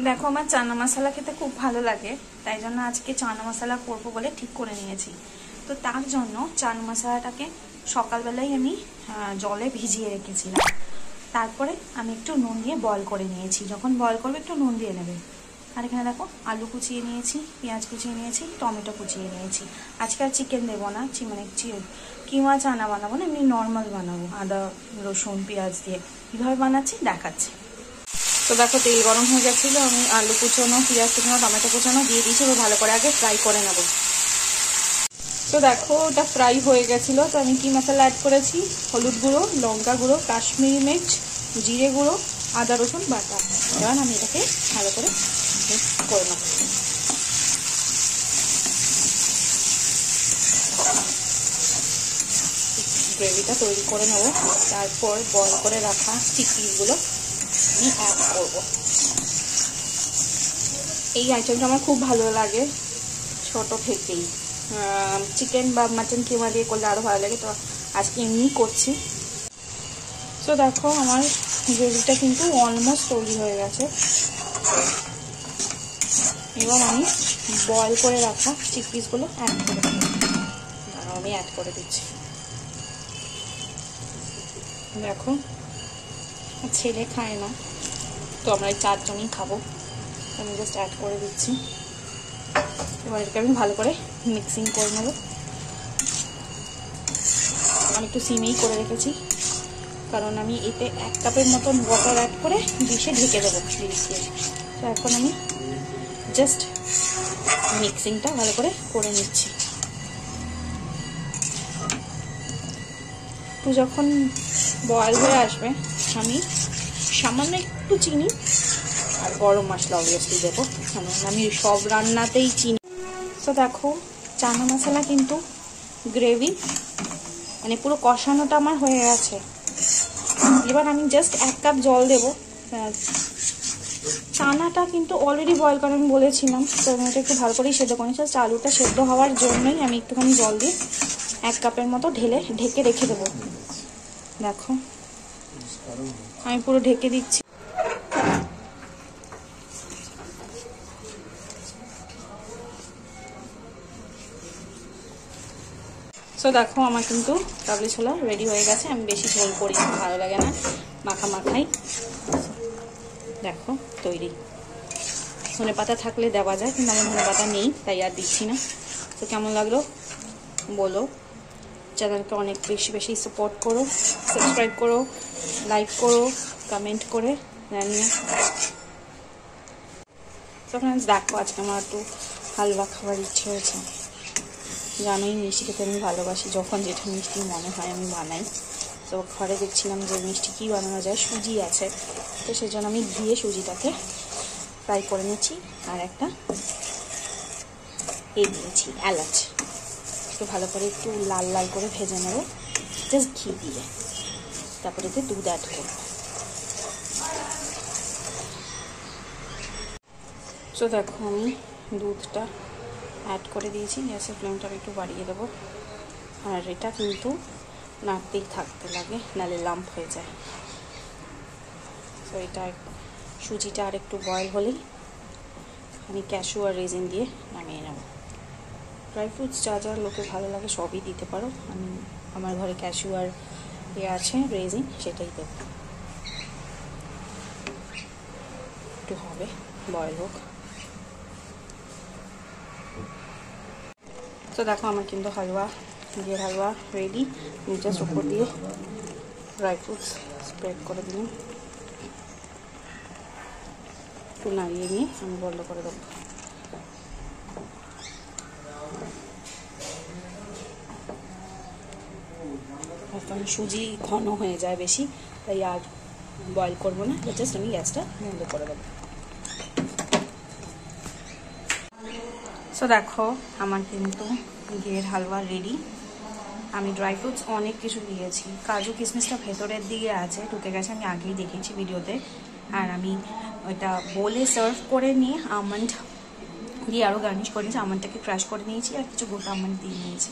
দেখো আমার চানা মশলা খেতে খুব ভালো লাগে, তাই জন্য আজকে চানা মশলা করবো বলে ঠিক করে নিয়েছি। তো তার জন্য চানা মশলাটাকে সকালবেলায় আমি জলে ভিজিয়ে রেখেছিলাম। তারপরে আমি একটু নুন দিয়ে বয়ল করে নিয়েছি। যখন বয়ল করবে একটু নুন দিয়ে নেবে। আর এখানে দেখো আলু কুচিয়ে নিয়েছি, পেঁয়াজ কুচিয়ে নিয়েছি, টমেটো কুচিয়ে নিয়েছি। আজকে আর চিকেন দেবো না, মানে কিমা চানা বানাবো না, এমনি নর্মাল বানাবো আদা রসুন পেঁয়াজ দিয়ে। কীভাবে বানাচ্ছি দেখাচ্ছি। তো দেখো তেল গরম হয়ে গেছিলো, আমি আলু কুচানো পেঁয়াজ কুচানো টমেটো কুচানো দিয়ে দিয়েছি। ভালো করে আগে ফ্রাই করে নেব। তো দেখো ওটা ফ্রাই হয়ে গেছিলো। তো আমি কি মশলা অ্যাড করেছি, হলুদ গুঁড়ো, লঙ্কা গুঁড়ো, কাশ্মীরি মির্চ, জিরে গুঁড়ো, আদা রসুন বাটা। এবার আমি এটাকে ভালো করে মিক্স করে নেব। গ্রেভিটা তৈরি করে নেব। তারপর বয়েল করে রাখা চিকেনগুলো আমি অ্যাড করব। এই আইটেমটা আমার খুব ভালো লাগে ছোট থেকেই। চিকেন বা মাটন কিমা দিয়ে করলে আরও ভালো লাগে, তো আজকে এমনি করছি। তো দেখো আমার গ্রেভিটা কিন্তু অলমোস্ট তৈরি হয়ে গেছে। এবং আমি বয়েল করে রাখা চিক পিসগুলো অ্যাড করে দেবো। আমি অ্যাড করে দিচ্ছি। দেখো ছেলে খায় না, তো আমরা এই 4 জনই খাবো। আমি জাস্ট অ্যাড করে দিচ্ছি। এবার এটাকে আমি ভালো করে মিক্সিং করে নেব। আমি একটু সিমেই করে রেখেছি, কারণ আমি এতে 1 কাপের মতন ওয়াটার অ্যাড করে ডিশে ঢেকে দেবো দিয়ে। তো এখন আমি জাস্ট মিক্সিংটা ভালো করে নিচ্ছি। তো যখন বয়েল হয়ে আসবে আমি সামান্য একটু চিনি আর গরম মশলা অবভিয়াসলি দেবো, কারণ আমি সব রান্নাতেই চিনি। তো দেখো চানা মশলা কিন্তু গ্রেভি মানে পুরো কষানোটা আমার হয়ে গেছে। এবার আমি জাস্ট 1 কাপ জল দেবো। চানাটা কিন্তু অলরেডি বয়েল করে আমি বলেছিলাম, তো আমি এটা একটু ভালো করেই সেদ্ধ করেছি। জাস্ট আলুটা সেদ্ধ হওয়ার জন্যই আমি একটুখানি জল দিয়ে 1 কাপের মতো ঢেকে রেখে দেবো। দেখো আমি পুরো ঢেকে দিচ্ছি। তো দেখো আমার কিন্তু কাবলি ছোলা রেডি হয়ে গেছে। আমি বেশি ঝোল করি না, ভালো লাগে না, মাখাই। দেখো তৈরি। ধনে পাতা থাকলে দেওয়া যায়, কিন্তু আমার ধনে পাতা নেই, তাই আর দিচ্ছি না। তো কেমন লাগলো বলো। চ্যানেলকে অনেক বেশি সাপোর্ট করো, সাবস্ক্রাইব করো, লাইক করো, কমেন্ট করে জানিও। তো ফ্রেন্ডস দেখো আজকে আমার একটু হালুয়া খাবার ইচ্ছে হয়েছে। জানোই মিষ্টি খেতে আমি ভালোবাসি, যখন যেটা মিষ্টি মনে হয় আমি বানাই। তো ঘরে দেখছিলাম যে মিষ্টি কী বানানো যায়, সুজি আছে, তো সেই জন্য আমি দিয়ে সুজিটাকে ফ্রাই করে নিচ্ছি। আর একটা দিয়েছি এলাচ, একটু ভালো করে একটু লাল লাল করে ভেজে নেব জাস্ট ঘি দিয়ে। তারপরে এতে দুধ অ্যাড করব। তো দেখো আমি দুধটা অ্যাড করে দিয়েছি। গ্যাসের ফ্লেমটা একটু বাড়িয়ে দেবো। আর এটা কিন্তু নাড়তেই থাকতে লাগে, নাহলে লাম্প হয়ে যায়। তো এটা সুজিটা আর একটু বয়েল হলেই আমি ক্যাশু আর রেজিন দিয়ে নামিয়ে নেব। ড্রাই ফ্রুটস যা যা লোকে ভালো লাগে সবই দিতে পারো। আমার ঘরে ক্যাশু আর আছে রেজিন, সেটাই দেবো। একটু হবে বয়েল হোক। তো দেখো আমার কিন্তু ঘিয়ের হালুয়া রেডি। আমি জাস্ট উপর দিয়ে ড্রাই ফ্রুটস স্প্রেড করে দিলাম। একটু নাড়িয়ে নিয়ে আমি বন্ধ করে দেবো। এখন সুজি ঘন হয়ে যায় বেশি, তাই আর বয়েল করবো না, জাস্ট আমি গ্যাসটা বন্ধ করে দেবো। তো দেখো আমার কিন্তু ঘিয়ের হালুয়া রেডি। আমি ড্রাই ফ্রুটস অনেক কিছু দিয়েছি, কাজু কিশমিশটা ভেতরের দিকে আছে, ঢুকে গেছে, আমি আগেই দেখেছি ভিডিওতে। আর আমি ওইটা বলে সার্ভ করে নিয়ে আমন্ড দিয়ে আরও গার্নিশ করে নিয়েছি। আমন্ডটাকে ক্রাশ করে নিয়েছি আর কিছু গোটা আমন্ড দিয়ে নিয়েছি।